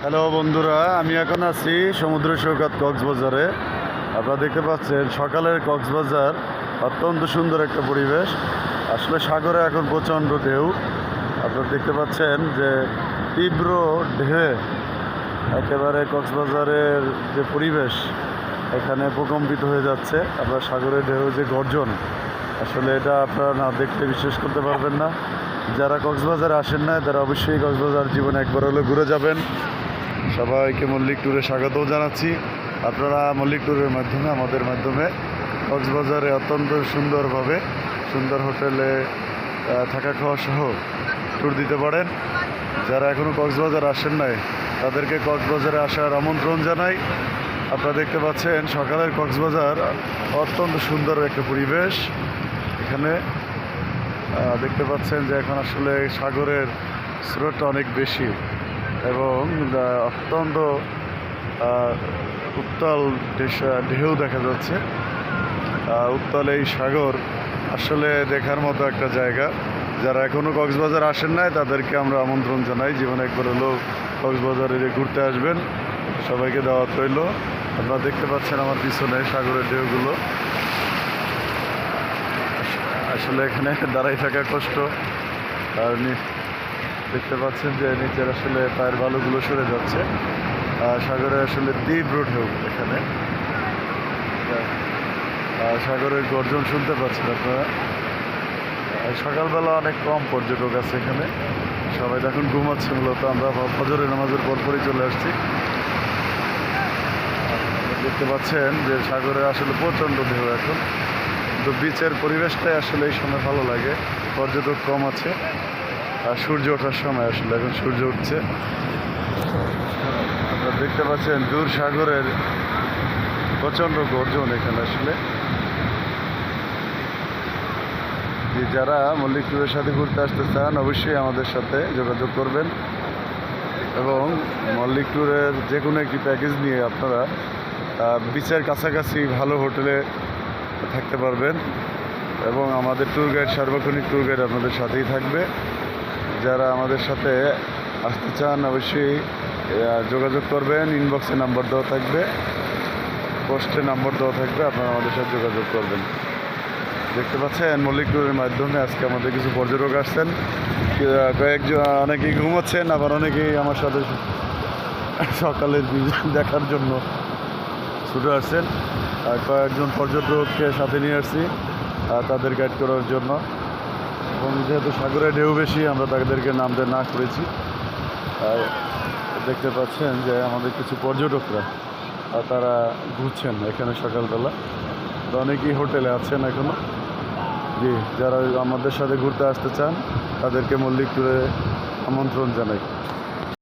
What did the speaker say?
Hello বন্ধুরা, আমি এখন আছি সমুদ্র সৈকত কক্সবাজারে। আপনারা দেখতে পাচ্ছেন সকালের কক্সবাজার অত্যন্ত সুন্দর একটা পরিবেশ। আসলে সাগরে এখন প্রচণ্ড ঢেউ। আপনারা দেখতে পাচ্ছেন যে তীব্র ঢেউ একেবারে কক্সবাজারের যে পরিবেশ এখানে প্রকম্পিত হয়ে যাচ্ছে। আপনার সাগরের ঢেউ যে গর্জন, আসলে এটা আপনারা না দেখলে বিশ্বাস করতে পারবেন না। যারা কক্সবাজারে আসেন না তারা অবশ্যই কক্সবাজার জীবনে একবার হলে ঘুরে যাবেন। সবাইকে মল্লিক ট্যুরে স্বাগতও জানাচ্ছি। আপনারা মল্লিক ট্যুরের মাধ্যমে আমাদের মাধ্যমে কক্সবাজারে অত্যন্ত সুন্দরভাবে সুন্দর হোটেলে থাকা খাওয়া সহ ট্যুর দিতে পারেন। যারা এখনও কক্সবাজার আসেন নাই তাদেরকে কক্সবাজারে আসার আমন্ত্রণ জানাই। আপনারা দেখতে পাচ্ছেন সকালের কক্সবাজার অত্যন্ত সুন্দর একটা পরিবেশ। এখানে দেখতে পাচ্ছেন যে এখন আসলে সাগরের স্রোতটা অনেক বেশি এবং অত্যন্ত উত্তাল ঢেউ দেখা যাচ্ছে। উত্তাল এই সাগর আসলে দেখার মতো একটা জায়গা। যারা এখনও কক্সবাজার আসেন নাই তাদেরকে আমরা আমন্ত্রণ জানাই, জীবনে একবার হলেও কক্সবাজারে ঘুরতে আসবেন। সবাইকে দাওয়াত রইল। আপনারা দেখতে পাচ্ছেন আমার পিছনে সাগরের ঢেউগুলো। আসলে এখানে দাঁড়াই থাকা কষ্ট। আর দেখতে পাচ্ছেন যে নিচের আসলে পায়ের বালুগুলো সরে যাচ্ছে। সাগরে আসলে তীব্র ঢেউ এখানে। সাগরের গর্জন শুনতে পাচ্ছেন আপনারা। সকালবেলা অনেক কম পর্যটক আছে এখানে, সবাই এখন ঘুমাচ্ছে। মূলত আমরা ফজরের নামাজের পরপরই চলে আসছি। দেখতে পাচ্ছেন যে সাগরে আসলে প্রচণ্ড ঢেউ এখন, তো বিচের পরিবেশটাই আসলে এই সময় ভালো লাগে। পর্যটক কম আছে আর সূর্য ওঠার সময় আসলে এখন সূর্য উঠছে। আপনারা দেখতে পাচ্ছেন দূর সাগরের প্রচণ্ড গর্জন এখানে। আসলে যারা মল্লিক ট্যুরের সাথে ঘুরতে আসতে চান অবশ্যই আমাদের সাথে যোগাযোগ করবেন এবং মল্লিক ট্যুরের যে কোনো একটি প্যাকেজ নিয়ে আপনারা বিচের কাছাকাছি ভালো হোটেলে থাকতে পারবেন এবং আমাদের ট্যুর গাইড, সার্বক্ষণিক ট্যুর গাইড আপনাদের সাথেই থাকবে। যারা আমাদের সাথে আসতে চান অবশ্যই যোগাযোগ করবেন। ইনবক্সে নাম্বার দেওয়া থাকবে, পোস্টে নাম্বার দেওয়া থাকবে, আপনারা আমাদের সাথে যোগাযোগ করবেন। দেখতে পাচ্ছেন মল্লিক ট্যুরের মাধ্যমে আজকে আমাদের কিছু পর্যটক আসছেন। কয়েকজন অনেকেই ঘুমাচ্ছেন, আবার অনেকেই আমার সাথে সকালের দেখার জন্য ছুটে আসছেন। আর কয়েকজন পর্যটককে সাথে নিয়ে আসছি তাদের গাইড করার জন্য। এবং যেহেতু সাগরে ঢেউ বেশি আমরা তাদেরকে নামতে না করেছি। আর দেখতে পাচ্ছেন যে আমাদের কিছু পর্যটকরা তারা ঘুরছেন এখানে সকালবেলা। তো অনেকেই হোটেলে আছেন এখনও। জি, যারা আমাদের সাথে ঘুরতে আসতে চান তাদেরকে মল্লিক ট্যুরে আমন্ত্রণ জানাই।